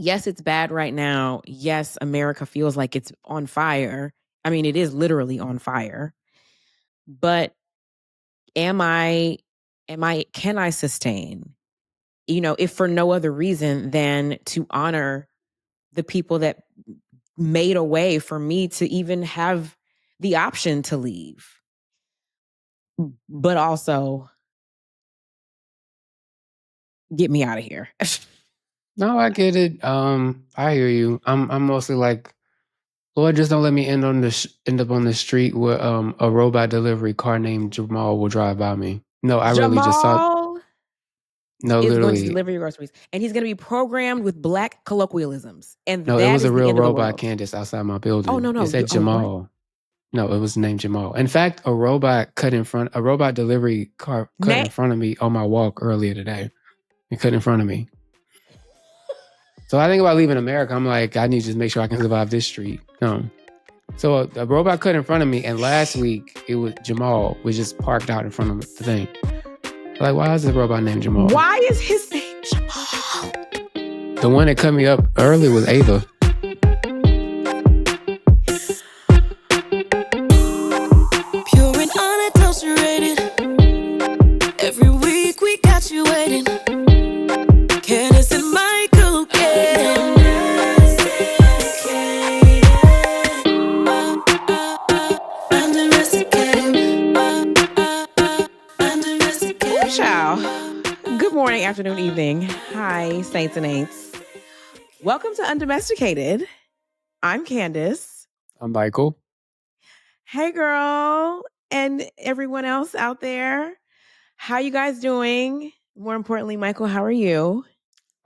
yes, it's bad right now. Yes, America feels like it's on fire. I mean, it is literally on fire. But can I sustain? If for no other reason than to honor the people that made a way for me to even have the option to leave. But also get me out of here. No, I get it. I hear you. I'm mostly like, Lord, just don't let me end up on the street where a robot delivery car named Jamal will drive by me. No, I really just saw. Jamal No, is going to literally. deliver your groceries, and he's going to be programmed with Black colloquialisms, and No, it that was a is the real end of the robot, world. Candiace, outside my building. Oh no! It said Oh, what? Jamal. No, it was named Jamal. In fact, a robot delivery car cut in front of me on my walk earlier today. It cut in front of me. So I think about leaving America. I'm like, I need to just make sure I can survive this street. No. So a robot cut in front of me, and last week it was Jamal was just parked out in front of the thing. Like, why is this robot named Jamal? Why is his name Jamal? The one that cut me up early was Ava. Pure and unadulterated. Every week we got you waiting. Candiace and Michael, Good morning, afternoon, evening. Hi, saints and ain'ts. Welcome to Undomesticated. I'm Candiace. I'm Michael. Hey, girl, and everyone else out there. How you guys doing? More importantly, Michael, how are you?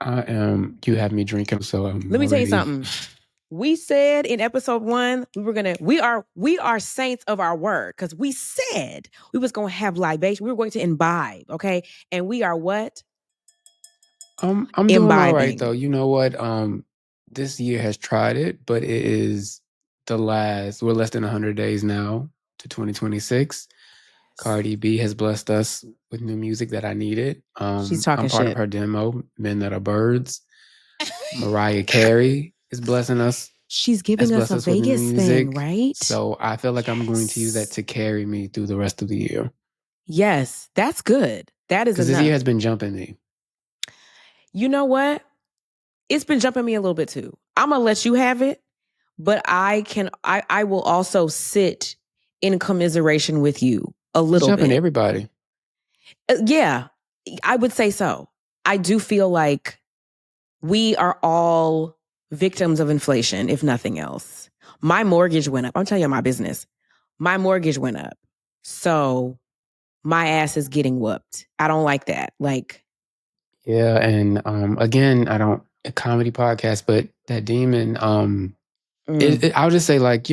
I am. You have me drinking, so Let me tell you something. We said in episode 1 we are saints of our word, because we said we was gonna have libation. We were going to imbibe, okay? And we are what? I'm doing all right though. You know what? This year has tried it, but it is we're less than 100 days now to 2026. Cardi B has blessed us with new music that I needed. She's talking I'm part shit. of her demo, Men That Are Birds. Mariah Carey is blessing us. She's giving us a Vegas thing, right? So I feel like I'm going to use that to carry me through the rest of the year. Yes, that's good. That is enough. Because this year has been jumping me. You know what? It's been jumping me a little bit too. I'm gonna let you have it, but I will also sit in commiseration with you a little bit. Jumping everybody. Yeah, I would say so. I do feel like we are all victims of inflation, if nothing else. My mortgage went up. I'm telling you my business. My mortgage went up. So my ass is getting whooped. I don't like that. Yeah, and again, I don't a comedy podcast, but that demon, I'll just say, like,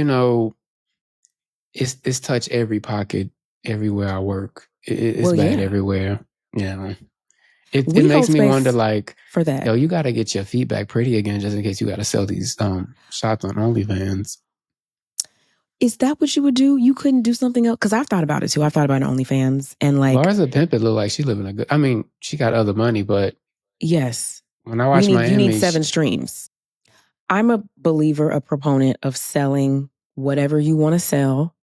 it's touched every pocket everywhere I work. It's bad everywhere. Yeah. It makes me wonder, like, for that. Yo, you got to get your feet back pretty again, just in case you got to sell these shops on OnlyFans. Is that what you would do? You couldn't do something else? Because I've thought about it too. I've thought about OnlyFans and like. Larsa Pimpin look like she living a good. I mean, she got other money, but yes. When I watch Miami, you need 7 streams. I'm a believer, a proponent of selling whatever you want to sell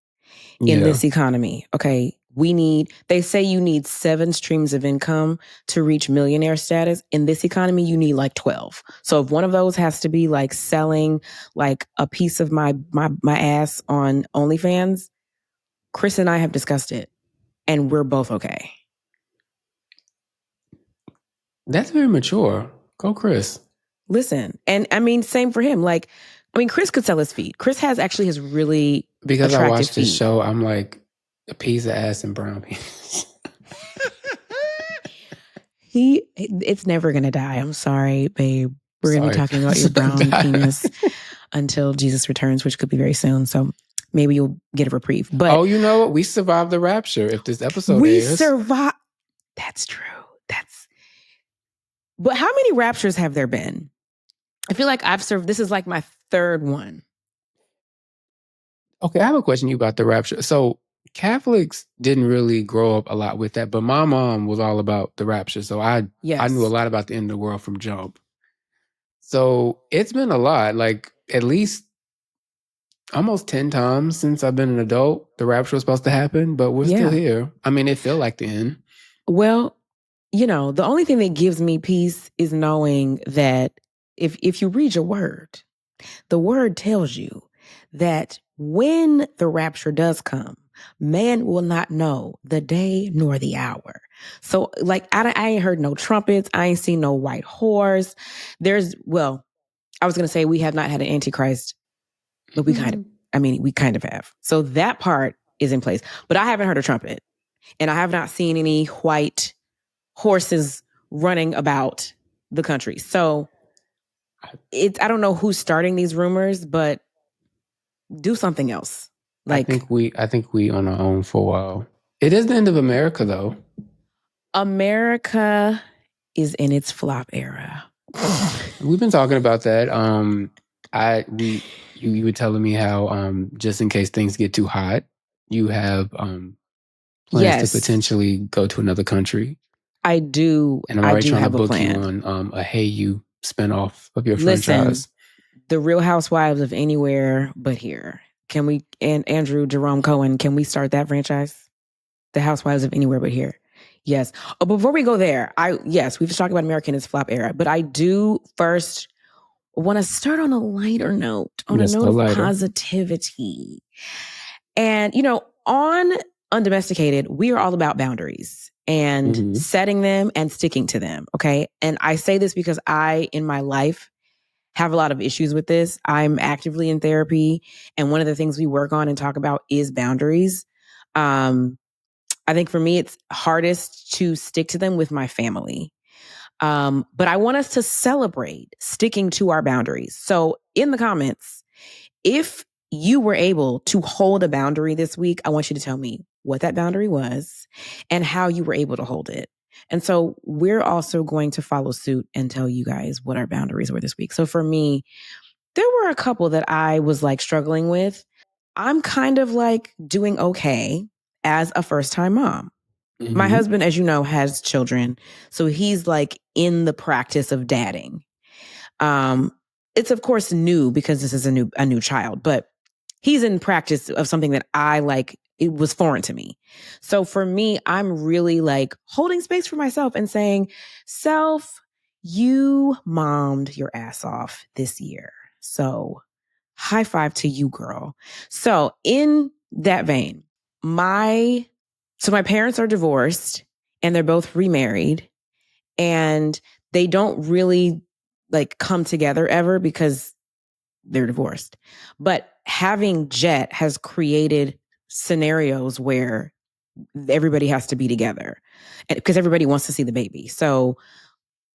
in this economy. Okay. They say you need 7 streams of income to reach millionaire status. In this economy, you need like 12. So if one of those has to be like selling like a piece of my ass on OnlyFans, Chris and I have discussed it and we're both okay. That's very mature. Go Chris. Listen, and I mean, same for him. Like, I mean, Chris could sell his feet. Chris has really because I watched feet. the show, I'm like a piece of ass and brown penis. It's never gonna die. I'm sorry, babe. We're gonna be talking about your brown penis until Jesus returns, which could be very soon. So maybe you'll get a reprieve. But you know what? We survived the rapture. If this episode we survived. That's true. But how many raptures have there been? I feel like I've served. This is like my 3rd one. Okay, I have a question to you about the rapture. So Catholics didn't really grow up a lot with that, but my mom was all about the rapture. So I knew a lot about the end of the world from jump. So it's been a lot, like at least almost 10 times since I've been an adult. The rapture was supposed to happen, but we're still here. I mean, it felt like the end. Well, you know, the only thing that gives me peace is knowing that if you read your word, the word tells you that when the rapture does come, man will not know the day nor the hour. So, like, I ain't heard no trumpets. I ain't seen no white horse. I was going to say we have not had an antichrist, but we kind of have. So that part is in place. But I haven't heard a trumpet. And I have not seen any white horses running about the country. So I don't know who's starting these rumors, but do something else. I think we on our own for a while. It is the end of America, though. America is in its flop era. We've been talking about that. You were telling me how just in case things get too hot, you have plans to potentially go to another country. I do. And I'm already trying to book you on a Hey You spinoff of your franchise. The Real Housewives of Anywhere But Here. Can we, and Andrew Jerome Cohen, can we start that franchise? The Housewives of Anywhere But Here. Yes. Oh, before we go there, we've talked about America in its flop era, but I do first want to start on a lighter note, on a note of positivity. And, you know, on Undomesticated, we are all about boundaries and setting them and sticking to them. Okay. And I say this because I, in my life, have a lot of issues with this. I'm actively in therapy. And one of the things we work on and talk about is boundaries. I think for me, it's hardest to stick to them with my family. But I want us to celebrate sticking to our boundaries. So in the comments, if you were able to hold a boundary this week, I want you to tell me what that boundary was and how you were able to hold it. And so we're also going to follow suit and tell you guys what our boundaries were this week. So for me, there were a couple that I was like struggling with. I'm kind of like doing okay as a first-time mom. My husband, as you know, has children. So he's like in the practice of dadding. It's of course new because this is a new child, but he's in practice of something that I like, it was foreign to me. So for me, I'm really like holding space for myself and saying, self, you mommed your ass off this year. So high five to you, girl. So in that vein, my parents are divorced and they're both remarried, and they don't really like come together ever because they're divorced. But having Jet has created scenarios where everybody has to be together because everybody wants to see the baby. So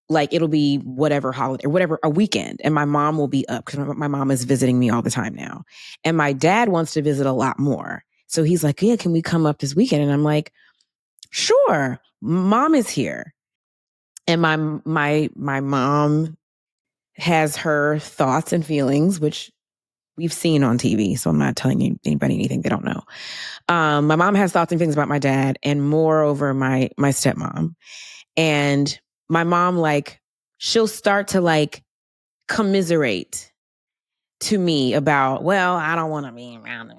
like it'll be whatever holiday or whatever, a weekend, and my mom will be up because my mom is visiting me all the time now. And my dad wants to visit a lot more. So he's like, yeah, can we come up this weekend? And I'm like, sure, mom is here. And my mom has her thoughts and feelings, which we've seen on TV. So I'm not telling anybody anything they don't know. My mom has thoughts and feelings about my dad, and moreover, my stepmom. And my mom, like, she'll start to like commiserate to me about, well, I don't want to be around.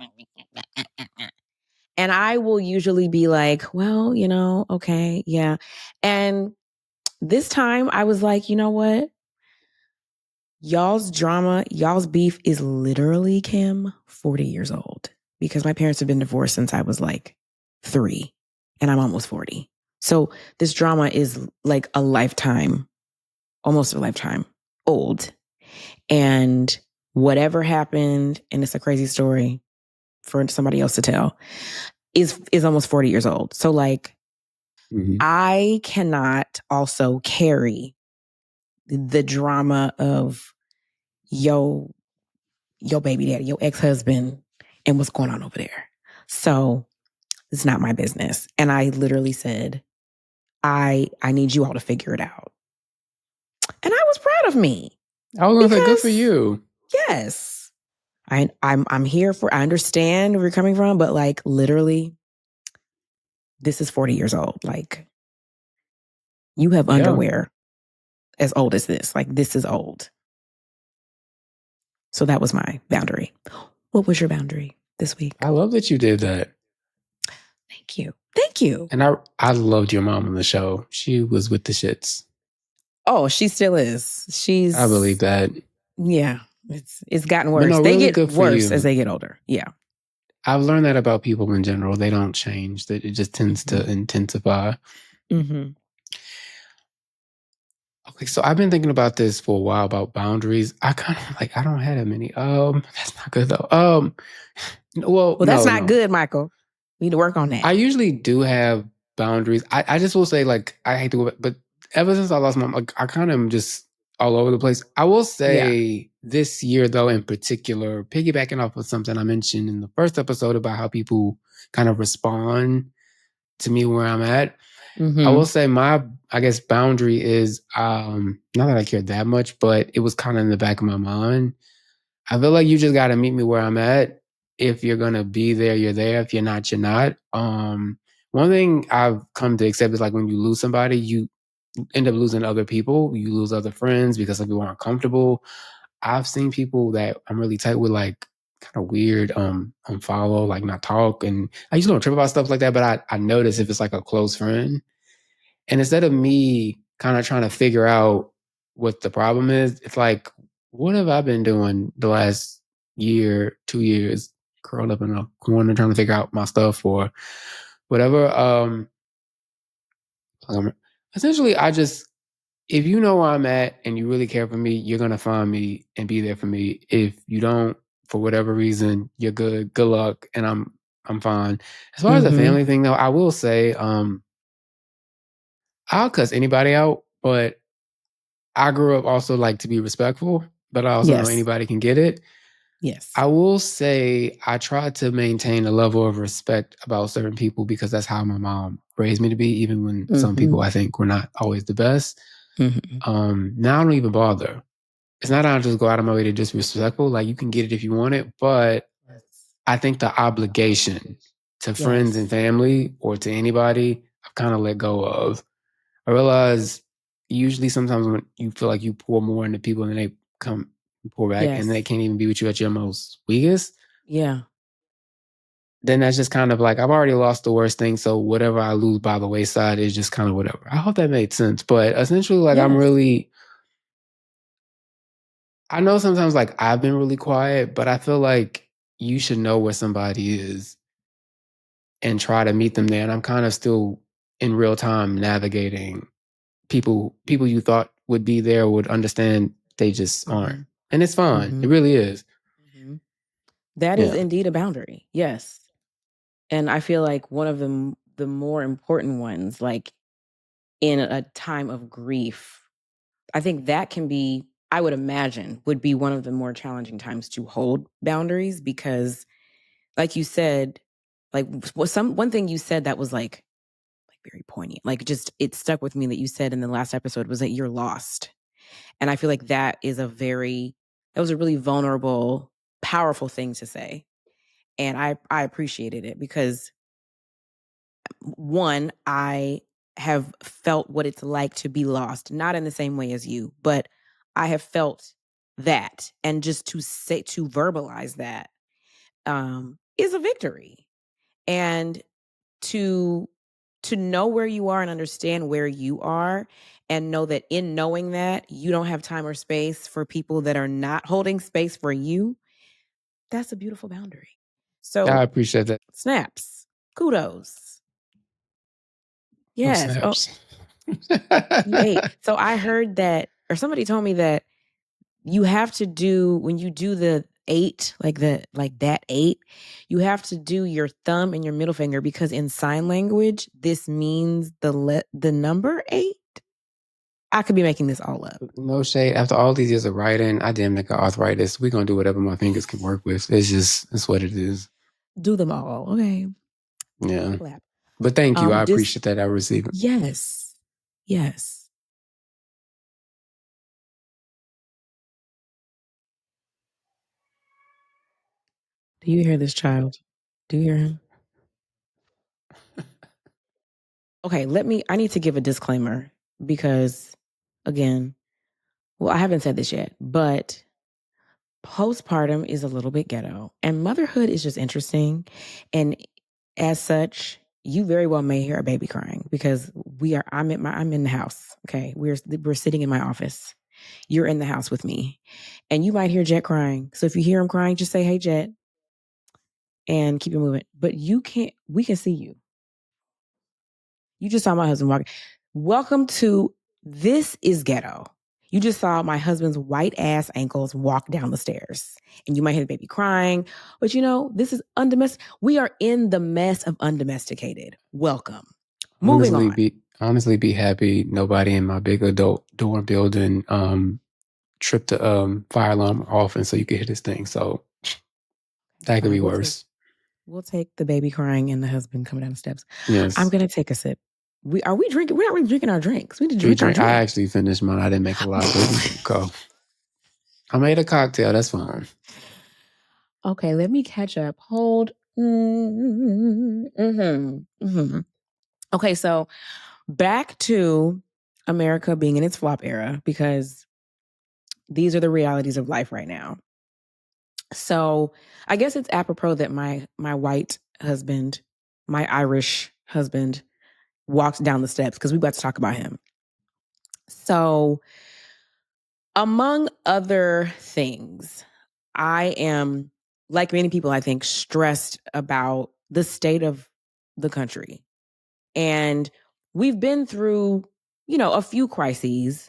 And I will usually be like, well, you know, okay, yeah. And this time I was like, you know what? Y'all's drama, y'all's beef is literally, Kim, 40 years old, because my parents have been divorced since I was like 3 and I'm almost 40. So this drama is like a lifetime, almost a lifetime old. And whatever happened, and it's a crazy story for somebody else to tell, is almost 40 years old. So like, I cannot also carry the drama of yo baby daddy, your ex-husband, and what's going on over there. So it's not my business. And I literally said, I need you all to figure it out. And I was proud of me. I was going to say, good for you. Yes. I'm here for, I understand where you're coming from, but like literally, this is 40 years old. Like, you have underwear as old as this. Like, this is old. So that was my boundary. What was your boundary this week? I love that you did that. Thank you. Thank you. And I loved your mom on the show. She was with the shits. Oh, she still is. I believe that. Yeah. It's gotten worse. No, they really get worse as they get older. Yeah. I've learned that about people in general. They don't change. That it just tends to intensify. Mm-hmm. Okay, so I've been thinking about this for a while about boundaries. I kind of I don't have that many. That's not good though. Well, that's not good, Michael. We need to work on that. I usually do have boundaries. I just will say, I hate to go back, but ever since I lost my mom, I kind of am just all over the place. I will say this year, though, in particular, piggybacking off of something I mentioned in the first episode about how people kind of respond to me where I'm at. I will say my, boundary is, not that I care that much, but it was kind of in the back of my mind. I feel like you just got to meet me where I'm at. If you're going to be there, you're there. If you're not, you're not. One thing I've come to accept is when you lose somebody, you end up losing other people. You lose other friends because some people aren't comfortable. I've seen people that I'm really tight with, kind of weird, unfollow, not talk. And I usually don't trip about stuff like that, but I notice if it's a close friend. And instead of me kind of trying to figure out what the problem is, it's what have I been doing the last year, 2 years, curled up in a corner trying to figure out my stuff or whatever. Essentially, if you know where I'm at and you really care for me, you're going to find me and be there for me. If you don't, for whatever reason, you're good. Good luck. And I'm fine. As far as the family thing, though, I will say, I'll cuss anybody out, but I grew up also to be respectful, but I also know anybody can get it. Yes. I will say I try to maintain a level of respect about certain people because that's how my mom raised me to be, even when some people I think were not always the best. Now I don't even bother. It's not I just go out of my way to disrespectful. You can get it if you want it, but I think the obligation to friends and family or to anybody, I've kind of let go of. I realize usually sometimes when you feel like you pour more into people and they come pour back and they can't even be with you at your most weakest. Yeah. Then that's just kind of I've already lost the worst thing. So whatever I lose by the wayside is just kind of whatever. I hope that made sense. But essentially, I'm really, I know sometimes I've been really quiet, but I feel like you should know where somebody is and try to meet them there. And I'm kind of still in real time navigating people you thought would be there, would understand, they just aren't. And it's fine. It really is. That is indeed a boundary. Yes. And I feel like one of the more important ones, in a time of grief, I think that can be, I would imagine, would be one of the more challenging times to hold boundaries because, like you said, one thing you said that was very poignant, just it stuck with me that you said in the last episode was that you're lost. And I feel like that was a really vulnerable, powerful thing to say. And I appreciated it because, one, I have felt what it's like to be lost, not in the same way as you, but I have felt that. And just to verbalize that is a victory. And to know where you are and understand where you are and know that in knowing that you don't have time or space for people that are not holding space for you, that's a beautiful boundary. So I appreciate that. Snaps. Kudos. Yes. Oh, snaps. So I heard that, or somebody told me that you have to do, when you do the 8, that 8, you have to do your thumb and your middle finger because in sign language, this means the number 8. I could be making this all up. No shade. After all these years of writing, I damn near got arthritis. We're going to do whatever my fingers can work with. It's what it is. Do them all. Okay. Yeah. Clap. But thank you. I appreciate that. I receive it. Yes. Yes. Do you hear this child? Do you hear him? Okay, I need to give a disclaimer because, again, well, I haven't said this yet, but postpartum is a little bit ghetto, and motherhood is just interesting. And as such, you very well may hear a baby crying because I'm in the house. Okay. We're sitting in my office. You're in the house with me, and you might hear Jet crying. So if you hear him crying, just say, "Hey, Jet," and keep it moving. But we can see you. You just saw my husband walking. Welcome to This is Ghetto. You just saw my husband's white ass ankles walk down the stairs. And you might hear the baby crying. But this is undomesticated. We are in the mess of undomesticated. Welcome. Moving on. Honestly, be happy nobody in my big adult dorm building tripped the fire alarm off, and so you could hit this thing. So that could be worse. We'll take the baby crying and the husband coming down the steps. Yes. I'm going to take a sip. Are we drinking? We're not really drinking our drinks. We did drink our drinks. I actually finished mine. I didn't make a lot. Go. I made a cocktail. That's fine. Okay, let me catch up. Hold. Okay, so back to America being in its flop era, because these are the realities of life right now. So I guess it's apropos that my white husband, my Irish husband, walks down the steps, because we're about to talk about him. So among other things, I am, like many people, I think, stressed about the state of the country. And we've been through, a few crises.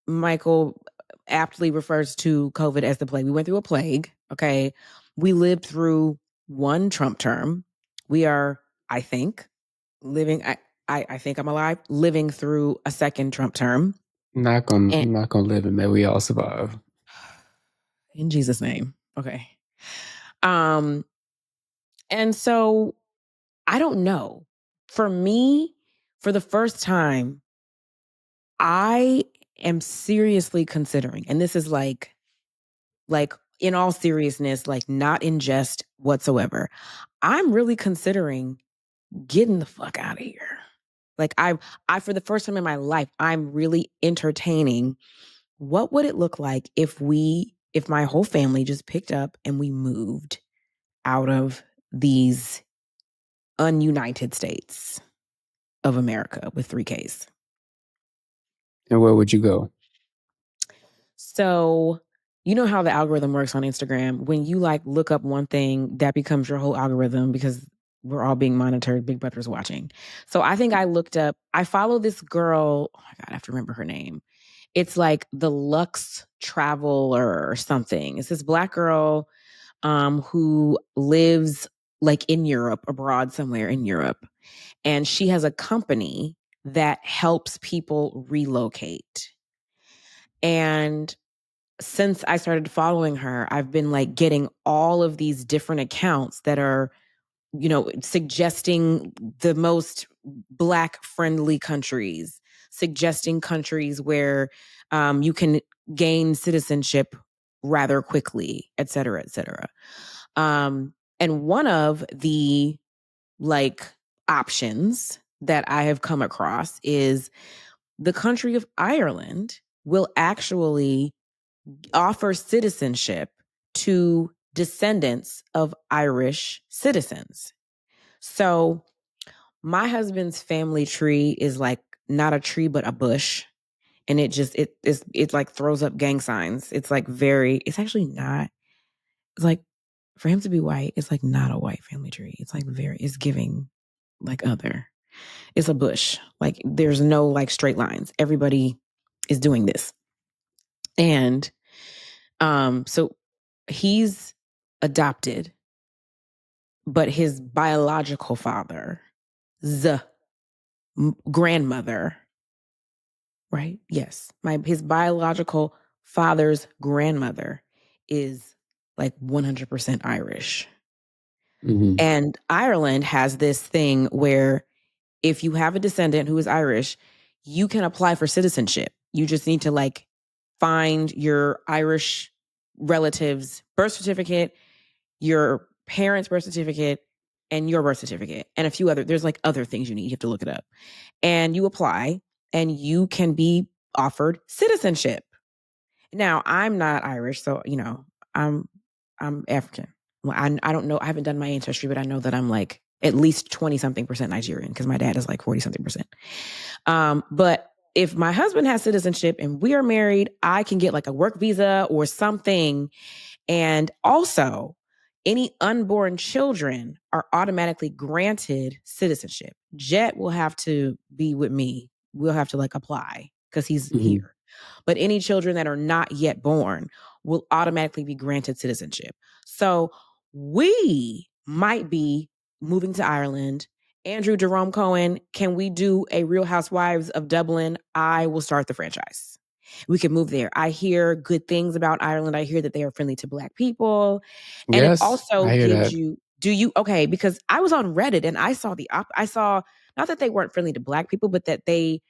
Michael aptly refers to COVID as the plague. We went through a plague, okay? We lived through one Trump term. We are, I think, I think I'm alive, living through a second Trump term. Not gonna live, and may we all survive. In Jesus' name. Okay. And so I don't know. For me, for the first time, I am seriously considering, and this is like in all seriousness, like not in jest whatsoever, I'm really considering getting the fuck out of here. Like I for the first time in my life, I'm really entertaining what would it look like if my whole family just picked up and we moved out of these ununited states of America with 3 Ks. And where would you go? So, you know how the algorithm works on Instagram? When you look up one thing, that becomes your whole algorithm, because we're all being monitored. Big Brother's watching. So I think I follow this girl. Oh my God, I have to remember her name. It's like the Lux Traveler or something. It's this Black girl who lives in Europe, abroad somewhere in Europe. And she has a company that helps people relocate. And since I started following her, I've been getting all of these different accounts that are, suggesting the most Black friendly countries, suggesting countries where you can gain citizenship rather quickly, et cetera, et cetera. And one of the options that I have come across is the country of Ireland will actually offer citizenship to descendants of Irish citizens. So my husband's family tree is not a tree, but a bush. And it throws up gang signs. It's actually not, for him to be white, it's not a white family tree. It's it's giving other. It's a bush. There's no straight lines. Everybody is doing this. And so he's adopted, but his biological father, the grandmother, right? Yes. His biological father's grandmother is 100% Irish. Mm-hmm. And Ireland has this thing where if you have a descendant who is Irish, you can apply for citizenship. You just need to find your Irish relative's birth certificate, your parents' birth certificate, and your birth certificate, and a few other, there's other things you need. You have to look it up. And you apply, and you can be offered citizenship. Now, I'm not Irish, so, I'm African. Well, I don't know. I haven't done my ancestry, but I know that I'm like at least 20-something% Nigerian because my dad is like 40-something%. But if my husband has citizenship and we are married, I can get like a work visa or something. And also, any unborn children are automatically granted citizenship. Jet will have to be with me. We'll have to like apply because he's here. But any children that are not yet born will automatically be granted citizenship. So we might be moving to Ireland. Andrew Jerome Cohen, can we do a Real Housewives of Dublin? I will start the franchise. We can move there. I hear good things about Ireland. I hear that they are friendly to Black people. And yes, it also I hear gives that. you, okay, because I was on Reddit and I saw not that they weren't friendly to Black people, but that the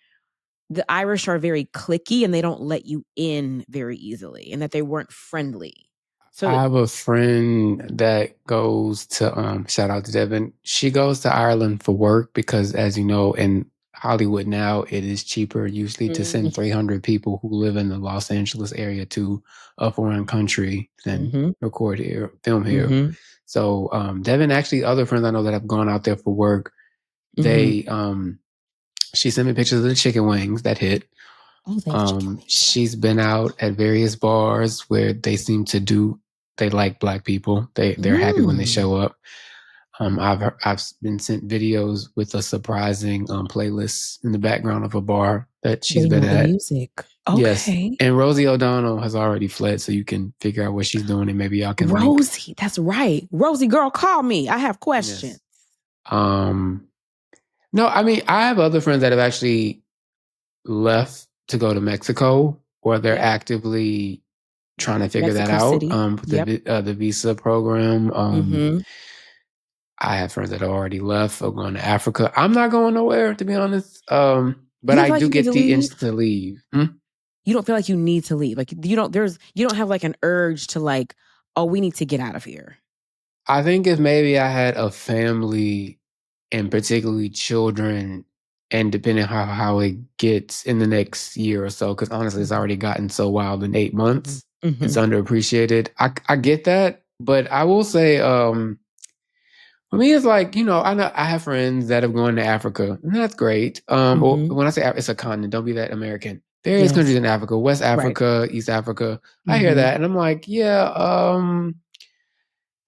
Irish are very cliquey and they don't let you in very easily and that they weren't friendly. So I have a friend that goes to, shout out to Devin. She goes to Ireland for work because, as you know, in Hollywood now, it is cheaper usually to send 300 people who live in the Los Angeles area to a foreign country than record here, film here. So Devin, actually, other friends I know that have gone out there for work, they, she sent me pictures of the chicken wings that hit. She's been out at various bars where they seem to they like Black people. They're happy when they show up. I've been sent videos with a surprising playlist in the background of a bar that she's been at. Music. Okay. Yes. And Rosie O'Donnell has already fled, so you can figure out what she's doing and maybe y'all can Rosie, link. that's right. Rosie, girl, call me. I have questions. Yes. No, I mean, I have other friends that have actually left to go to Mexico, or they're actively trying to figure that out with the visa program. I have friends that have already left or going to Africa. I'm not going nowhere, to be honest. But I do get the instinct to leave. You don't feel like you need to leave. Like you don't have like an urge to like, oh, we need to get out of here. I think if maybe I had a family and particularly children, and depending how it gets in the next year or so, because honestly, it's already gotten so wild in 8 months. It's underappreciated. I get that, but I will say, for me, it's like, I have friends that have gone to Africa, and that's great. Or when I say it's a continent, don't be that American. Various countries in Africa, West Africa, East Africa. I hear that, and I'm like,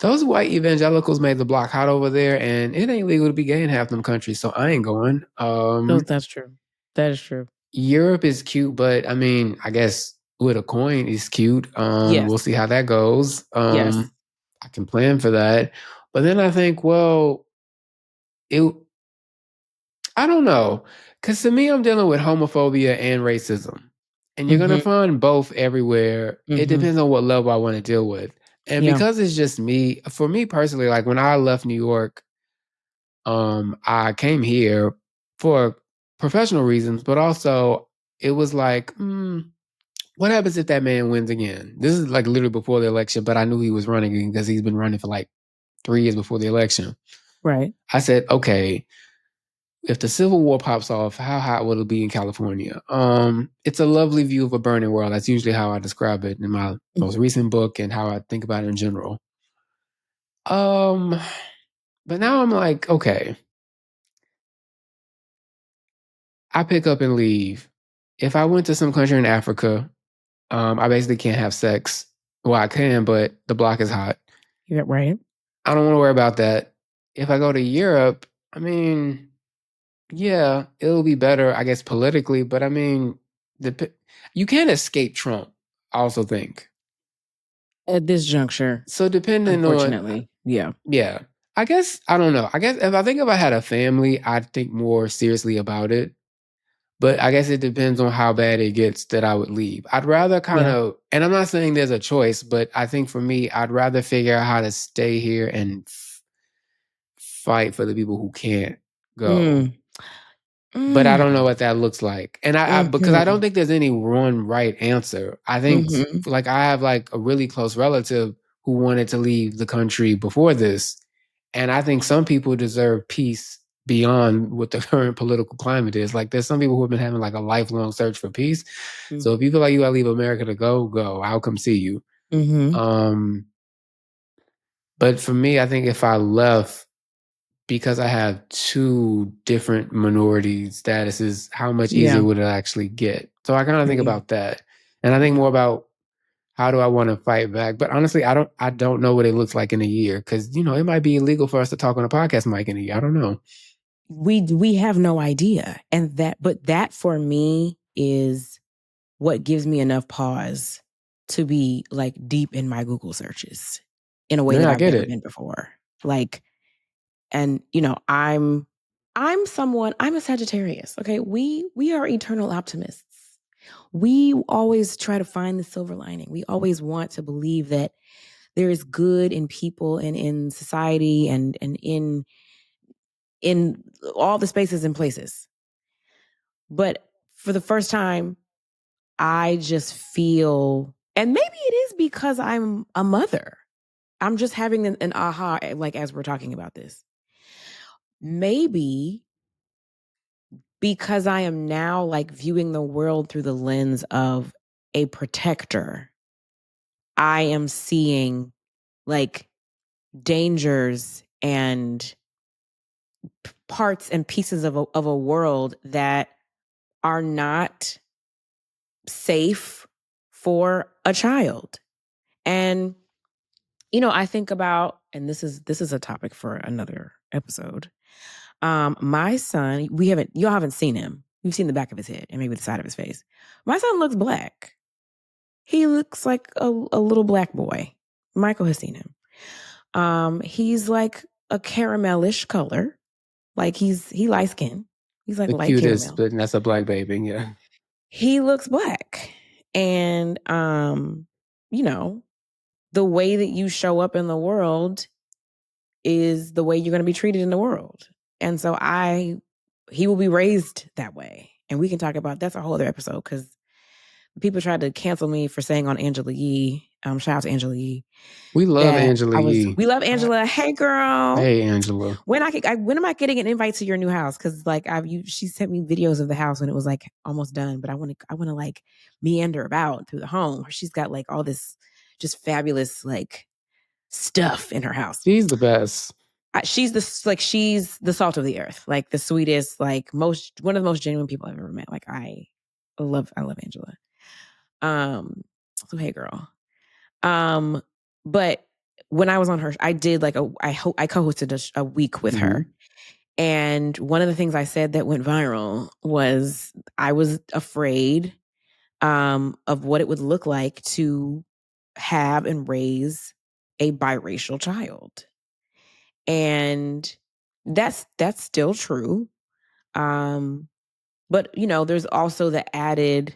those white evangelicals made the block hot over there, and it ain't legal to be gay in half them countries, so I ain't going. That's true. That is true. Europe is cute, but I mean, I guess with a coin is cute. We'll see how that goes. I can plan for that. But then I think, well, I don't know. Because to me, I'm dealing with homophobia and racism. And you're going to find both everywhere. It depends on what level I want to deal with. And because it's just me, for me personally, like when I left New York, I came here for professional reasons, but also it was like, what happens if that man wins again? This is like literally before the election, but I knew he was running because he's been running for like 3 years before the election. Right. I said, okay, if the Civil War pops off, how hot will it be in California? It's a lovely view of a burning world. That's usually how I describe it in my most recent book and how I think about it in general. But now I'm like, okay, I pick up and leave. If I went to some country in Africa, I basically can't have sex. Well, I can, but the block is hot. Yeah, right. I don't want to worry about that. If I go to Europe, I mean, yeah, it'll be better, I guess, politically. But I mean, you can't escape Trump, I also think. At this juncture. So depending unfortunately, on... Yeah. I guess, I don't know. I guess if I had a family, I'd think more seriously about it. But I guess it depends on how bad it gets that I would leave. I'd rather kind of, and I'm not saying there's a choice, but I think for me, I'd rather figure out how to stay here and fight for the people who can't go. But I don't know what that looks like. And because I don't think there's any one right answer. I think like I have like a really close relative who wanted to leave the country before this. And I think some people deserve peace beyond what the current political climate is. Like there's some people who have been having like a lifelong search for peace. So if you feel like you gotta leave America to go, I'll come see you. Mm-hmm. But for me, I think if I left, because I have two different minority statuses, how much easier would it actually get? So I kind of think about that. And I think more about how do I want to fight back? But honestly, I don't know what it looks like in a year, because it might be illegal for us to talk on a podcast mic in a year. I don't know. We have no idea. But that for me is what gives me enough pause to be like deep in my Google searches in a way that I've never been before. Like, and I'm a Sagittarius. Okay. We are eternal optimists. We always try to find the silver lining. We always want to believe that there is good in people and in society and in all the spaces and places. But for the first time, I just feel, and maybe it is because I'm a mother. I'm just having an aha, like as we're talking about this. Maybe because I am now like viewing the world through the lens of a protector, I am seeing like dangers and parts and pieces of a world that are not safe for a child. And I think about, and this is a topic for another episode. My son, y'all haven't seen him. You've seen the back of his head and maybe the side of his face. My son looks black. He looks like a little black boy. Michael has seen him. He's like a caramelish color. Like he light skin. He's like the light cutest, caramel. but that's a black baby, yeah. He looks black. And the way that you show up in the world is the way you're going to be treated in the world. And so he will be raised that way. And we can talk about, that's a whole other episode, because people tried to cancel me for saying on Angela Yee. Shout out to Angela Yee. We love Angela Yee. We love Angela. Hey, girl. Hey, Angela. When am I getting an invite to your new house? Because like she sent me videos of the house when it was like almost done, but I want to like meander about through the home. She's got like all this just fabulous like stuff in her house. She's the best. She's the salt of the earth, like the sweetest, like one of the most genuine people I've ever met. Like I love Angela. So hey, girl. But when I was on her, I did like I co-hosted a week with her. And one of the things I said that went viral was I was afraid of what it would look like to have and raise a biracial child. And that's still true. But there's also the added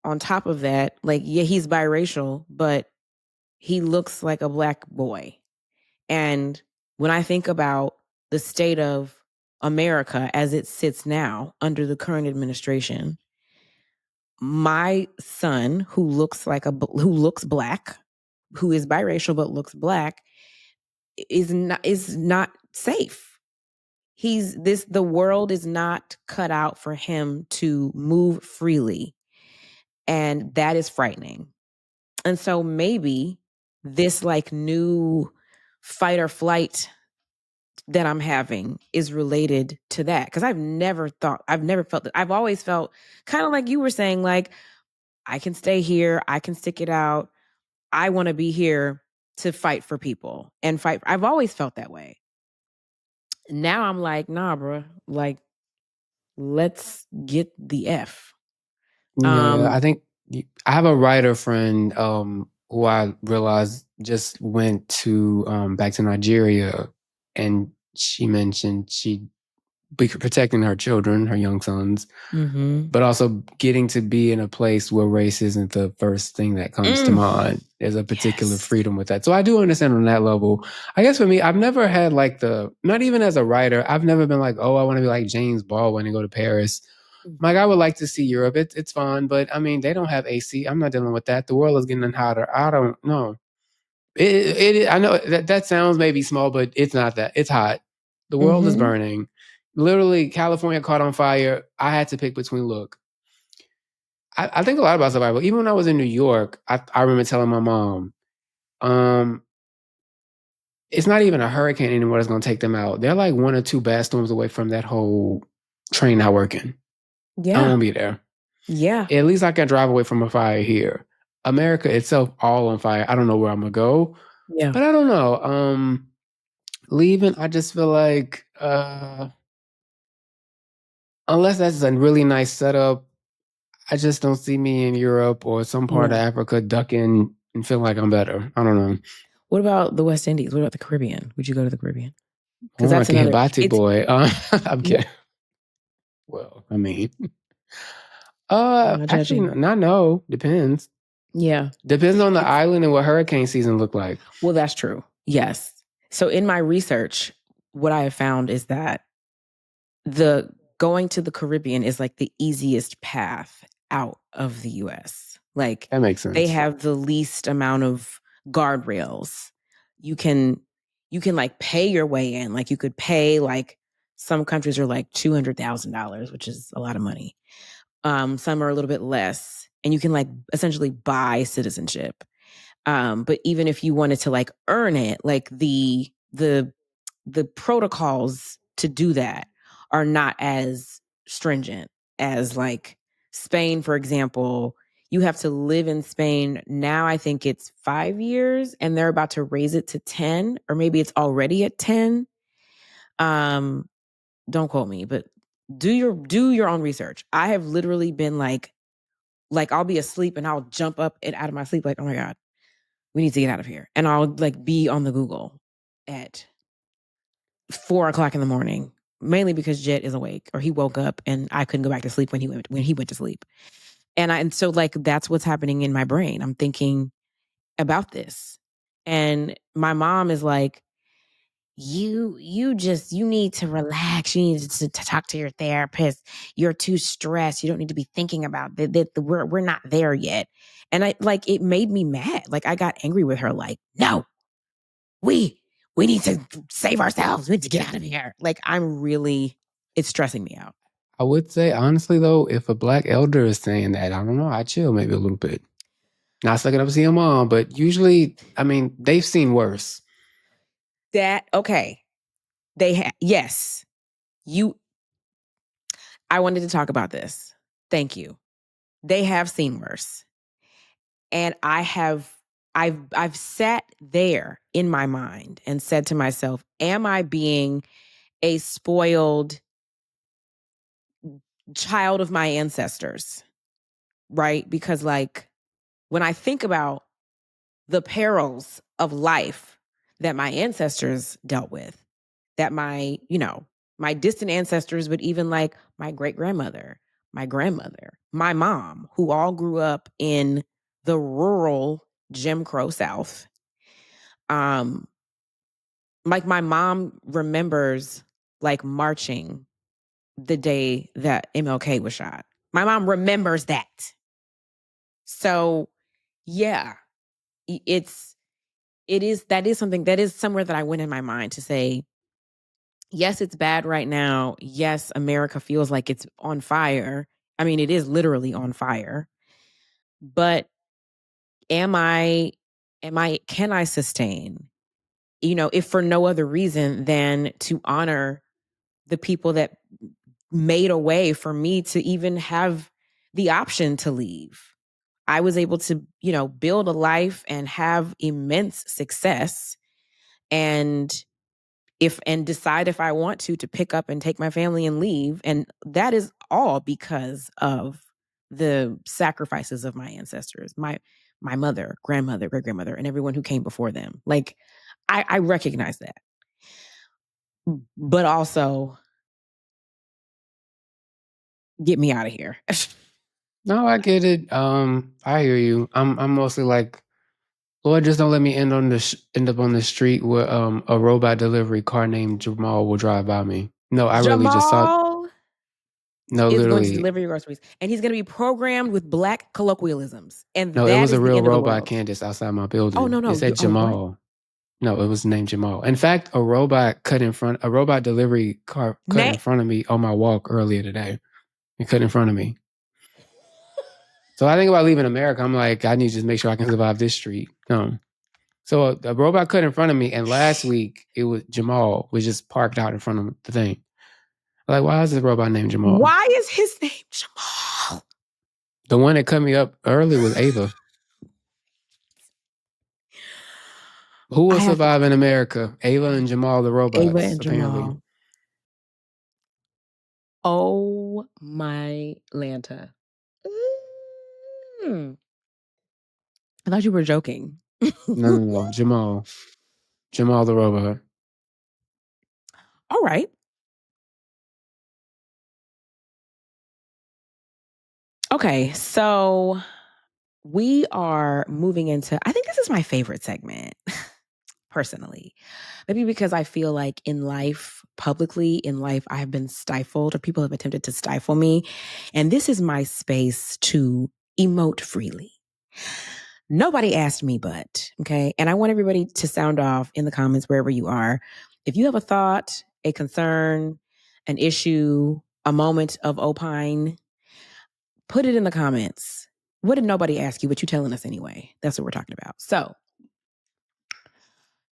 on top of that, like, yeah, he's biracial, but he looks like a black boy. And when I think about the state of America as it sits now under the current administration, my son who looks black, who is biracial but looks black, is not safe. The world is not cut out for him to move freely. And that is frightening. And so maybe this like new fight or flight that I'm having is related to that. Because I've never felt that. I've always felt kind of like you were saying, like, I can stay here, I can stick it out. I want to be here to fight for people and fight. I've always felt that way. Now I'm like, nah, bro, like, let's get the F. Yeah, I think I have a writer friend who I realized just went to back to Nigeria, and she mentioned she'd be protecting her children, her young sons, but also getting to be in a place where race isn't the first thing that comes to mind. There's a particular freedom with that. So I do understand on that level. I guess for me, I've never had like not even as a writer, I've never been like, oh, I want to be like James Baldwin and go to Paris. Like, I would like to see Europe. It's fun, but I mean, they don't have AC. I'm not dealing with that. The world is getting hotter. I don't know. I know that sounds maybe small, but it's not that. It's hot. The world is burning. Literally, California caught on fire. I had to pick between, look, I think a lot about survival. Even when I was in New York, I remember telling my mom, it's not even a hurricane anymore that's going to take them out. They're like 1 or 2 bad storms away from that whole train not working. Yeah. I won't be there. Yeah. At least I can drive away from a fire here. America itself all on fire. I don't know where I'm going to go. Yeah. But I don't know. Leaving, I just feel like unless that's a really nice setup, I just don't see me in Europe or some part of Africa ducking and feeling like I'm better. I don't know. What about the West Indies? What about the Caribbean? Would you go to the Caribbean? Because that's another Bati boy. I'm kidding. Well, I mean, actually, not no. Depends. Yeah, depends on the island and what hurricane season look like. Well, that's true. Yes. So in my research, what I have found is that the going to the Caribbean is like the easiest path out of the U.S. Like that makes sense. They have the least amount of guardrails. You can like pay your way in. Like you could pay like some countries are like $200,000, which is a lot of money. Some are a little bit less, and you can like essentially buy citizenship. But even if you wanted to like earn it, like the protocols to do that are not as stringent as like Spain, for example. You have to live in Spain now. I think it's 5 years, and they're about to raise it to 10, or maybe it's already at 10. Don't quote me, but do your own research. I have literally been like I'll be asleep and I'll jump up and out of my sleep like, oh my God, we need to get out of here. And I'll like be on the Google at 4:00 in the morning, mainly because Jet is awake, or he woke up and I couldn't go back to sleep when he went to sleep. And so like that's what's happening in my brain. I'm thinking about this. And my mom is like, you need to relax. You need to talk to your therapist. You're too stressed. You don't need to be thinking about that. We're not there yet. And it made me mad. Like I got angry with her. Like, no, we need to save ourselves. We need to get out of here. Like it's stressing me out. I would say honestly though, if a Black elder is saying that, I don't know, I chill maybe a little bit. Not sucking up to see your mom, but usually, I mean, they've seen worse. Okay. Yes. I wanted to talk about this. Thank you. They have seen worse. And I've sat there in my mind and said to myself, am I being a spoiled child of my ancestors? Right? Because like when I think about the perils of life that my ancestors dealt with, that my distant ancestors, but even like my great-grandmother, my grandmother, my mom, who all grew up in the rural Jim Crow South. Like my mom remembers like marching the day that MLK was shot. My mom remembers that. So yeah, that is something that is somewhere that I went in my mind to say, yes, it's bad right now. Yes, America feels like it's on fire. I mean, it is literally on fire. But can I sustain, if for no other reason than to honor the people that made a way for me to even have the option to leave. I was able to, build a life and have immense success and decide if I want to pick up and take my family and leave. And that is all because of the sacrifices of my ancestors, my mother, grandmother, great-grandmother, and everyone who came before them. Like, I recognize that. But also, get me out of here. No, I get it. I hear you. I'm mostly like, Lord, just don't let me end up on the street where a robot delivery car named Jamal will drive by me. No, I really just saw. No, is literally going to deliver your groceries, and he's going to be programmed with Black colloquialisms. And no, that it was is a real the end robot, of the Candiace, outside my building. Oh no! It said Jamal. No, it was named Jamal. In fact, a robot delivery car cut in front of me on my walk earlier today. It cut in front of me. So I think about leaving America. I'm like, I need to just make sure I can survive this street. So a robot cut in front of me, and last week it was Jamal was just parked out in front of the thing. Like, why is this robot named Jamal? Why is his name Jamal? The one that cut me up early was Ava. Who will survive in America? Ava and Jamal the robots. Ava and apparently. Jamal. Oh my Lanta. I thought you were joking. No. Jamal the robot. All right. Okay, so we are moving into, I think this is my favorite segment, personally. Maybe because I feel like in life, publicly in life, I have been stifled, or people have attempted to stifle me. And this is my space to emote freely. Nobody asked me but, okay? And I want everybody to sound off in the comments wherever you are. If you have a thought, a concern, an issue, a moment of opine, put it in the comments. What did nobody ask you, but you telling us anyway? That's what we're talking about. So,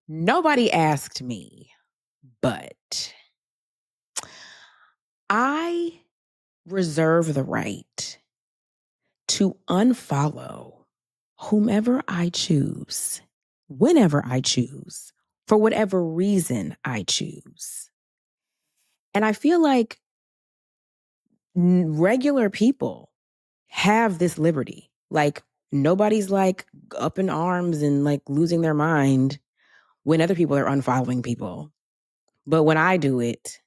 nobody asked me, but I reserve the right to unfollow whomever I choose, whenever I choose, for whatever reason I choose. And I feel like regular people have this liberty. Like, nobody's like up in arms and like losing their mind when other people are unfollowing people. But when I do it,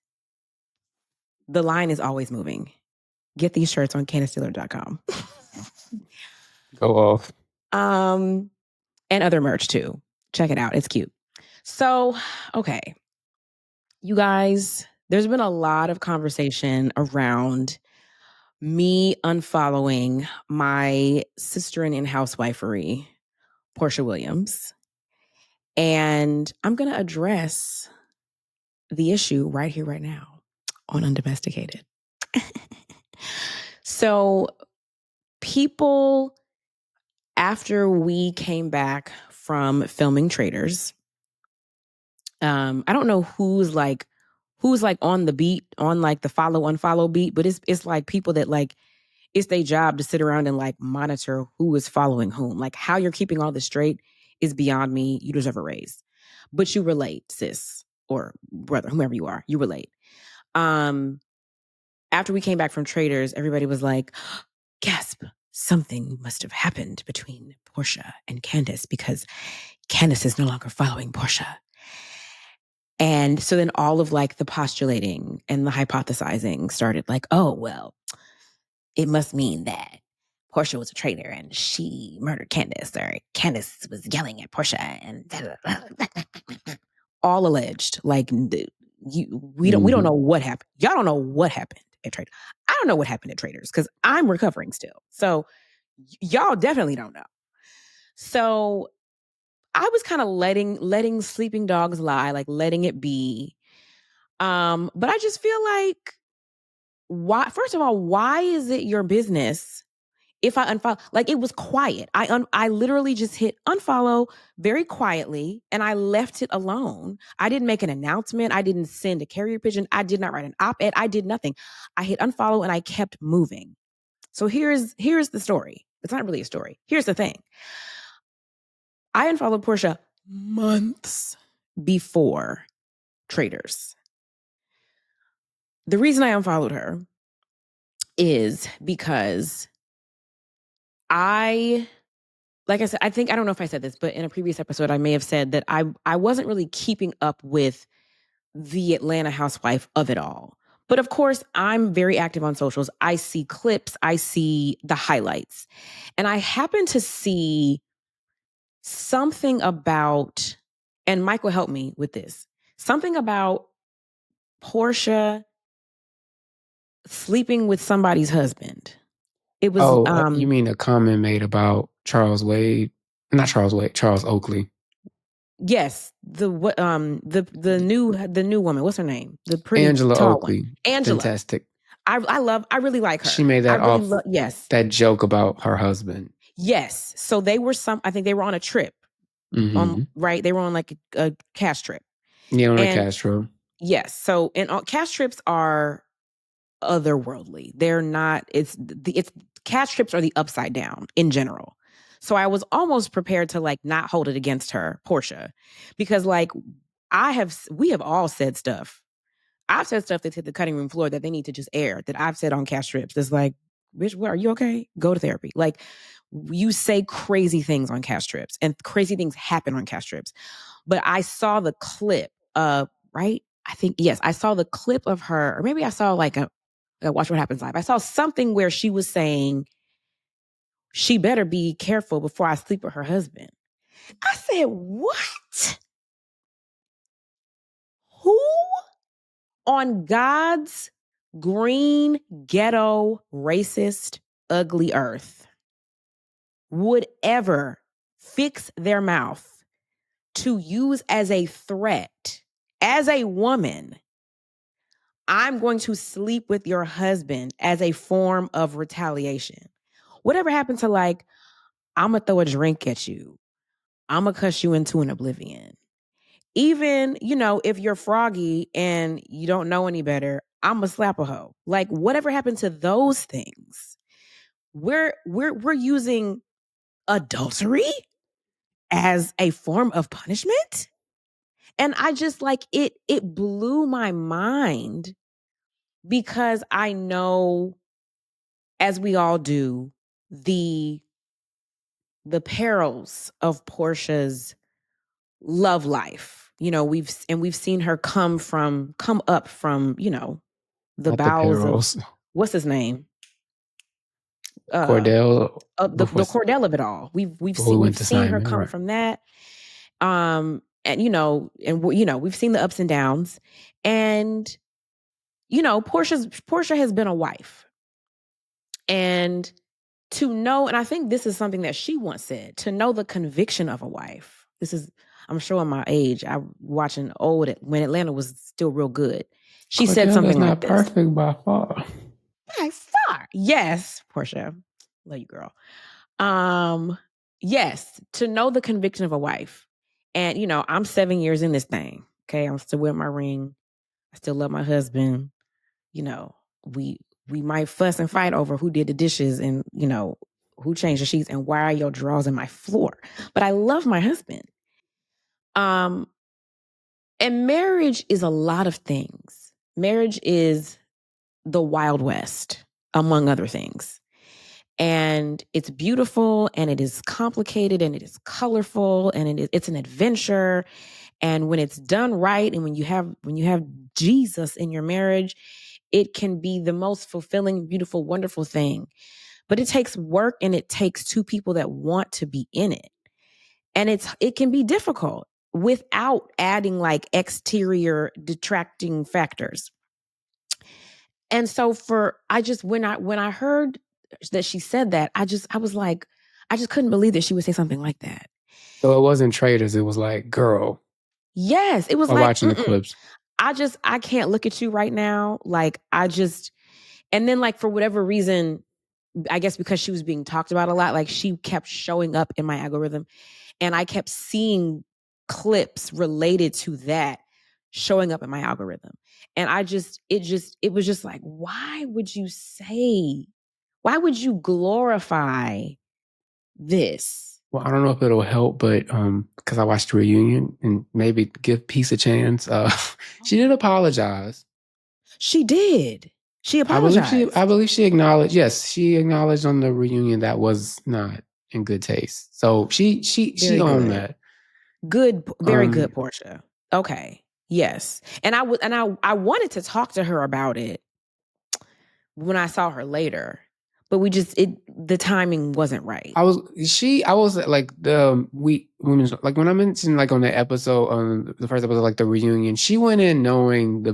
the line is always moving. Get these shirts on CandiaceDillard.com. Go off. And other merch too. Check it out. It's cute. So, okay. You guys, there's been a lot of conversation around me unfollowing my sister in housewifery, Porsha Williams. And I'm going to address the issue right here, right now on Undomesticated. So people, after we came back from filming Traitors, I don't know who's like on the beat, on like the follow unfollow beat, but it's like people that like, it's their job to sit around and like monitor who is following whom. Like, how you're keeping all this straight is beyond me. You deserve a raise. But you relate, sis, or brother, whomever you are, you relate. After we came back from Traitors, everybody was like, gasp, something must have happened between Porsha and Candiace because Candiace is no longer following Porsha. And so then all of like the postulating and the hypothesizing started like, oh, well, it must mean that Porsha was a traitor and she murdered Candiace, or Candiace was yelling at Porsha, and all alleged. Like, we don't know what happened. Y'all don't know what happened at Traitors. I don't know what happened at Traitors because I'm recovering still. So y'all definitely don't know. So I was kind of letting sleeping dogs lie, like letting it be. But I just feel like, why? First of all, why is it your business if I unfollow? Like, it was quiet. I literally just hit unfollow very quietly and I left it alone. I didn't make an announcement. I didn't send a carrier pigeon. I did not write an op-ed. I did nothing. I hit unfollow and I kept moving. So here's the story. It's not really a story. Here's the thing. I unfollowed Porsha months before Traitors. The reason I unfollowed her is because like I said, I don't know if I said this, but in a previous episode, I may have said that I wasn't really keeping up with the Atlanta housewife of it all. But of course, I'm very active on socials. I see clips, I see the highlights. And I happen to see something about, and Michael helped me with this, something about Porsha sleeping with somebody's husband. It was you mean a comment made about Charles Oakley? Yes, the new woman. What's her name? The pretty Angela tall Oakley. one. Angela. Fantastic. I really like her. She made that yes. That joke about her husband. Yes. So I think they were on a trip. Right? They were on like a cast trip. Yeah, on a cast trip. Yes. So, and cast trips are otherworldly. They're not. It's cast trips are the upside down in general. So I was almost prepared to like not hold it against her, Porsha, because like we have all said stuff. I've said stuff that's hit the cutting room floor that they need to just air, that I've said on cast trips. It's like, bitch, what, are you okay? Go to therapy. Like, you say crazy things on cast trips, and crazy things happen on cast trips. But I saw the clip, right? I think, yes, I saw the clip of her, or maybe I saw like a Watch What Happens Live. I saw something where she was saying, she better be careful before I sleep with her husband. I said, what? Who on God's green, ghetto, racist, ugly earth would ever fix their mouth to use as a threat, as a woman, I'm going to sleep with your husband, as a form of retaliation? Whatever happened to like, I'm going to throw a drink at you, I'm going to cuss you into an oblivion. Even, if you're froggy and you don't know any better, I'm going to slap a hoe. Like, whatever happened to those things? We're using adultery as a form of punishment? And I just like it blew my mind, because I know, as we all do, the perils of Porsha's love life. We've seen her come up from, the bowels of, what's his name? Cordell. The Cordell of it all. We've seen her come from that. And we've seen the ups and downs, and Porsha has been a wife, and to know, and I think this is something that she once said, to know the conviction of a wife. This is, I'm showing my age. I'm watching old when Atlanta was still real good. She said something like this. Perfect by far. By far, yes, Porsha, love you, girl. Yes, to know the conviction of a wife. And, I'm 7 years in this thing. Okay. I'm still wearing my ring. I still love my husband. We might fuss and fight over who did the dishes and, who changed the sheets and why are your drawers in my floor. But I love my husband. And marriage is a lot of things. Marriage is the Wild West, among other things. And it's beautiful, and it is complicated, and it is colorful, and it's an adventure. And when it's done right, and when you have Jesus in your marriage, it can be the most fulfilling, beautiful, wonderful thing. But it takes work, and it takes two people that want to be in it. And it can be difficult without adding like exterior detracting factors. And so when I heard that she said that, I was like, I just couldn't believe that she would say something like that. So it wasn't Traitors. It was like, girl. Yes, it was like watching the clips. I can't look at you right now. Like, and then like for whatever reason, I guess because she was being talked about a lot, like she kept showing up in my algorithm, and I kept seeing clips related to that showing up in my algorithm. And it was just like, why would you glorify this? Well, I don't know if it'll help, but because I watched the reunion, and maybe give Peace a chance. She did apologize. She did. She apologized. I believe she acknowledged. Yes, she acknowledged on the reunion that was not in good taste. So she owned that. Good, very good, Porsha. Okay. Yes. And I wanted to talk to her about it when I saw her later, but the timing wasn't right. I was like women's, like when I mentioned like on the episode, the first episode, like the reunion, she went in knowing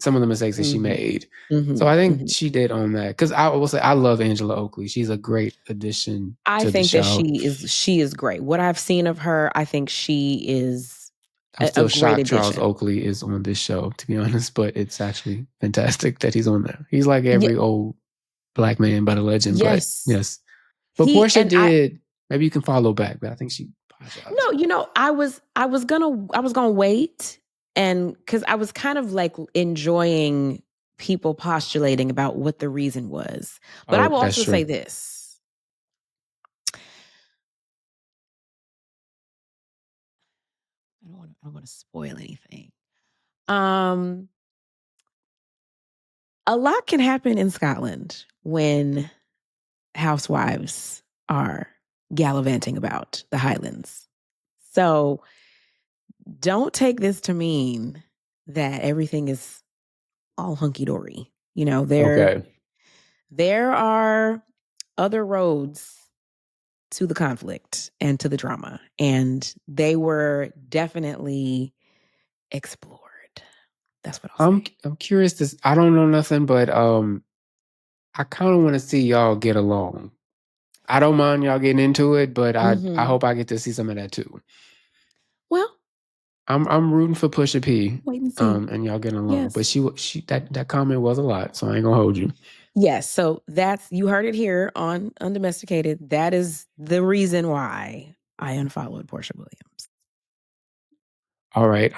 some of the mistakes that she made. Mm-hmm. So I think she did own that. Cause I will say, I love Angela Oakley. She's a great addition to the show. I think that she is great. What I've seen of her, I think she is I'm still shocked Charles Oakley is on this show, to be honest, but it's actually fantastic that he's on there. He's like every old black man but a legend. Yes. But yes. But Porsha did, maybe you can follow back, but I think she apologize. No, I was gonna wait, and because I was kind of like enjoying people postulating about what the reason was. But I will also say this. I don't want to spoil anything. A lot can happen in Scotland when housewives are gallivanting about the Highlands. So don't take this to mean that everything is all hunky-dory. There are other roads to the conflict and to the drama, and they were definitely explored. That's what I'll say. I'm curious. I don't know nothing, but I kind of want to see y'all get along. I don't mind y'all getting into it, but I hope I get to see some of that too. Well, I'm rooting for Porsha P. Wait and see. And y'all getting along. Yes. But she that comment was a lot, so I ain't gonna hold you. Yes, so you heard it here on Undomesticated. That is the reason why I unfollowed Porsha Williams. All right.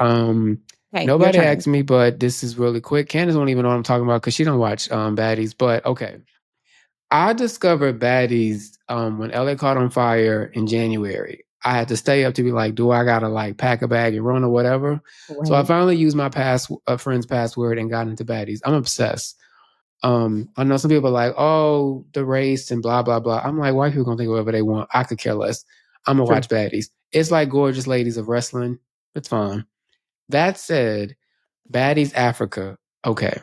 Hey, nobody asked me, but this is really quick. Candiace won't even know what I'm talking about because she don't watch Baddies. But okay. I discovered Baddies when LA caught on fire in January. I had to stay up to be like, do I gotta like pack a bag and run or whatever? Right. So I finally used my friend's password and got into Baddies. I'm obsessed. I know some people are like, oh, the race and blah, blah, blah. I'm like, white people gonna think whatever they want. I could care less. I'm gonna watch Baddies. It's like Gorgeous Ladies of Wrestling. It's fine. That said, Baddies Africa. Okay.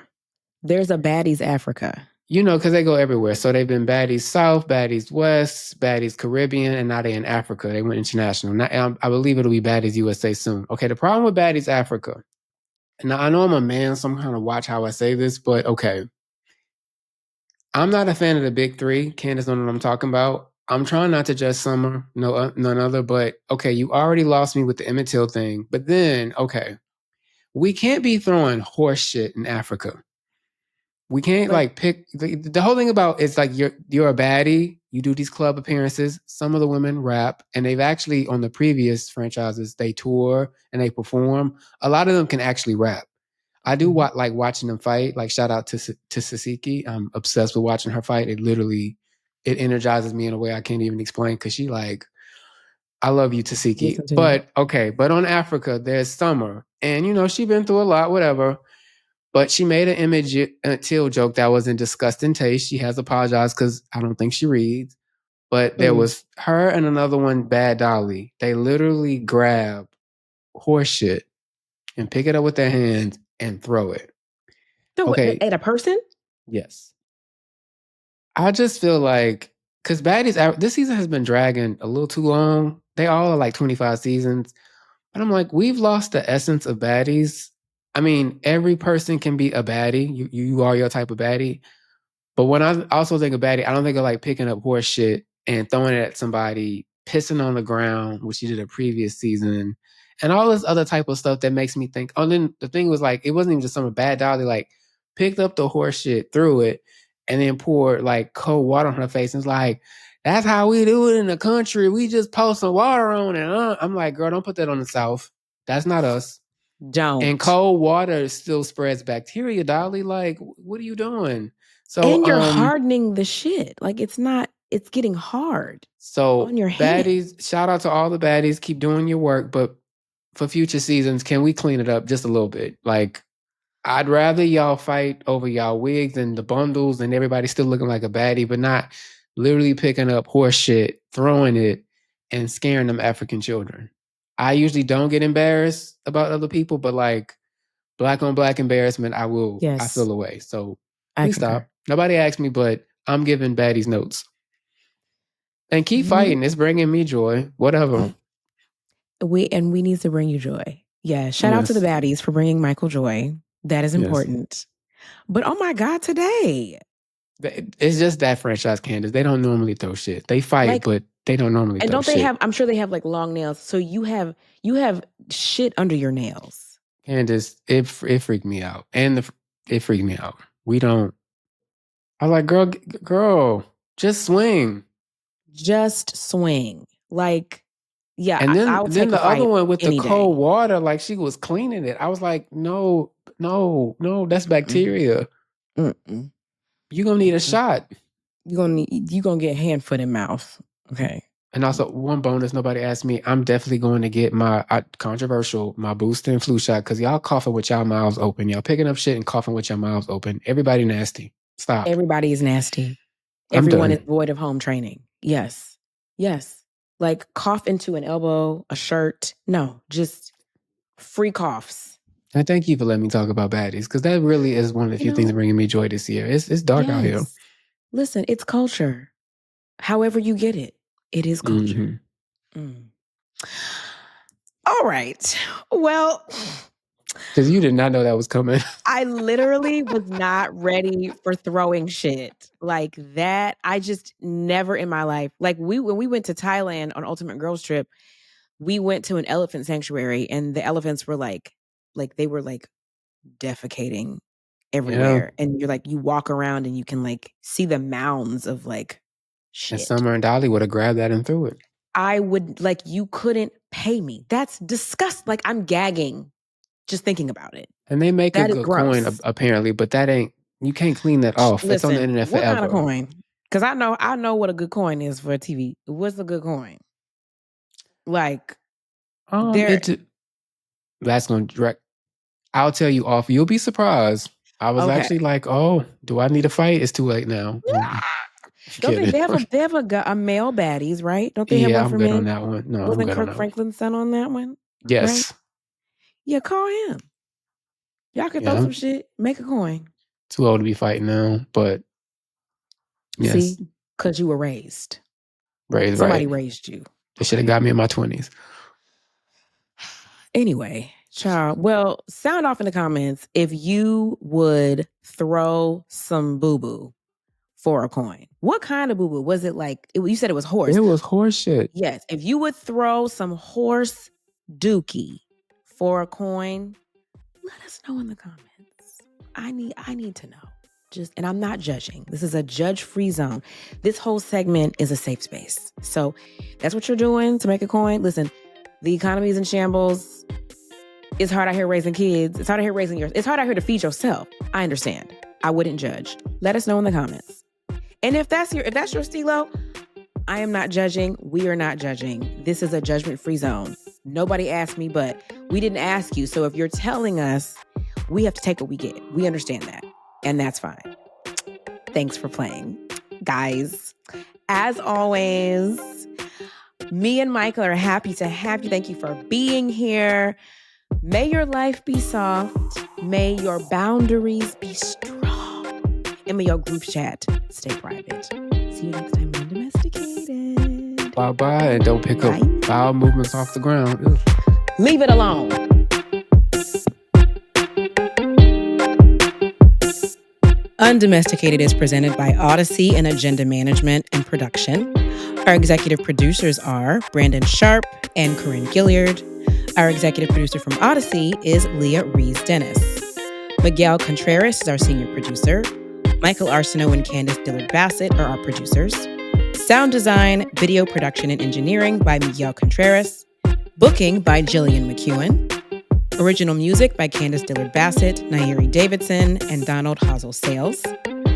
There's a Baddies Africa. Because they go everywhere. So they've been Baddies South, Baddies West, Baddies Caribbean, and now they're in Africa. They went international. Now, I believe it'll be Baddies USA soon. Okay, the problem with Baddies Africa. Now, I know I'm a man, so I'm kind of watch how I say this, but okay. I'm not a fan of the big three. Candiace knows what I'm talking about. I'm trying not to judge Summer, none other, but okay, you already lost me with the Emmett Till thing. But then, okay, we can't be throwing horse shit in Africa. We can't like pick the whole thing about it's like you're a baddie. You do these club appearances. Some of the women rap, and they've actually on the previous franchises they tour and they perform. A lot of them can actually rap. I do like watching them fight. Like shout out to Sasiki. I'm obsessed with watching her fight. It energizes me in a way I can't even explain because she like I love you, Tasiki. But okay, but on Africa there's Summer, and she been through a lot, whatever. But she made an Emmett Till joke that was in disgusting taste. She has apologized because I don't think she reads. But there was her and another one, Bad Dolly. They literally grab horse shit and pick it up with their hands and throw it. Okay. At a person? Yes. I just feel like, because Baddies, this season has been dragging a little too long. They all are like 25 seasons. And I'm like, we've lost the essence of Baddies. I mean, every person can be a baddie. You are your type of baddie. But when I also think of baddie, I don't think of like picking up horse shit and throwing it at somebody, pissing on the ground, which you did a previous season, and all this other type of stuff that makes me think. Oh, then the thing was like, it wasn't even just some bad dog. They like picked up the horse shit, threw it, and then poured like cold water on her face. And it's like, that's how we do it in the country. We just pour some water on it. I'm like, girl, don't put that on the South. That's not us. Don't. And cold water still spreads bacteria, Dolly. Like, what are you doing? So, and you're hardening the shit. Like it's getting hard. So on your baddies, hand. Shout out to all the baddies. Keep doing your work. But for future seasons, can we clean it up just a little bit? Like, I'd rather y'all fight over y'all wigs and the bundles and everybody still looking like a baddie, but not literally picking up horse shit, throwing it, and scaring them African children. I usually don't get embarrassed about other people, but like black on black embarrassment, I will. Yes. I feel away. So please stop. Nobody asked me, but I'm giving baddies notes. And keep fighting. It's bringing me joy. Whatever. We need to bring you joy. Yeah. Shout out to the baddies for bringing Michael joy. That is important. Yes. But oh my God, today. It's just that franchise, Candiace. They don't normally throw shit. They fight, but they don't normally throw shit. And don't they have, I'm sure they have like long nails. So you have shit under your nails. Candiace, it freaked me out. And it freaked me out. We don't. I was like, girl, just swing. Just swing. Like, Yeah, And I'll then take the a other fight one with the any cold day. water, like she was cleaning it. I was like, no, that's bacteria. Mm-mm. You're gonna need a shot. You're gonna get hand, foot, and mouth. Okay. And also, one bonus nobody asked me, I'm definitely going to get my controversial, my booster and flu shot, because y'all coughing with y'all mouths open. Y'all picking up shit and coughing with your mouths open. Everybody nasty. Stop. Everybody is nasty. I'm Everyone done. is void of home training. Yes. Like cough into an elbow, a shirt. No, just free coughs. And thank you for letting me talk about Baddies, because that really is one of the few things bringing me joy this year. It's dark out here. Listen, it's culture. However you get it, it is culture. All right. Well, because you did not know that was coming. I literally was not ready for throwing shit like that. I just never in my life, like when we went to Thailand on Ultimate Girls Trip, we went to an elephant sanctuary and the elephants were like they were like defecating everywhere. Yeah. And you're like, you walk around and you can like see the mounds of like shit. And Summer and Dolly would have grabbed that and threw it. I would like, you couldn't pay me. That's disgusting. Like I'm gagging just thinking about it. And they make a good coin apparently, but that ain't, you can't clean that off. Listen, it's on the internet forever. What kind of coin? Because I know what a good coin is for a TV. What's a good coin? Like, that's going to direct. I'll tell you off. You'll be surprised. I was actually like, oh, do I need a fight? It's too late now. Don't they have a male Baddies, right? Don't they have one for men? Yeah, I'm good on that one. No, wasn't Kirk Franklin's son on that one? Yes. Right? Yeah, call him. Y'all can throw some shit, make a coin. Too old to be fighting now, but yes. See, because you were raised. Somebody raised you. They should have got me in my 20s. Anyway, child. Well, sound off in the comments if you would throw some boo-boo for a coin. What kind of boo-boo? Was it like, you said it was horse. It was horse shit. Yes. If you would throw some horse dookie for a coin, let us know in the comments. I need to know. And I'm not judging. This is a judge-free zone. This whole segment is a safe space. So that's what you're doing to make a coin. Listen, the economy is in shambles. It's hard out here raising kids. It's hard out here it's hard out here to feed yourself. I understand. I wouldn't judge. Let us know in the comments. And if that's your stilo, I am not judging. We are not judging. This is a judgment-free zone. Nobody asked me, but we didn't ask you. So if you're telling us, we have to take what we get. We understand that. And that's fine. Thanks for playing, guys. As always, me and Michael are happy to have you. Thank you for being here. May your life be soft. May your boundaries be strong. And may your group chat stay private. See you next time on Undomesticated. Bye-bye. And don't pick up bowel movements off the ground. Ugh. Leave it alone. Undomesticated is presented by Odyssey and Agenda Management and Production. Our executive producers are Brandon Sharp and Corinne Gilliard. Our executive producer from Odyssey is Leah Rees-Dennis. Miguel Contreras is our senior producer. Michael Arceneaux and Candiace Dillard Bassett are our producers. Sound design, video production, and engineering by Miguel Contreras. Booking by Jillian McEwen. Original music by Candiace Dillard Bassett, Nairi Davidson, and Donald Hazel Sales.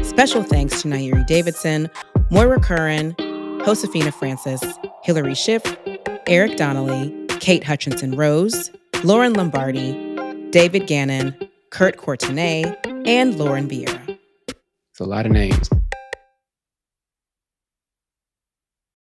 Special thanks to Nairi Davidson, Moira Curran, Josefina Francis, Hillary Schiff, Eric Donnelly, Kate Hutchinson Rose, Lauren Lombardi, David Gannon, Kurt Courtenay, and Lauren Vieira. It's a lot of names.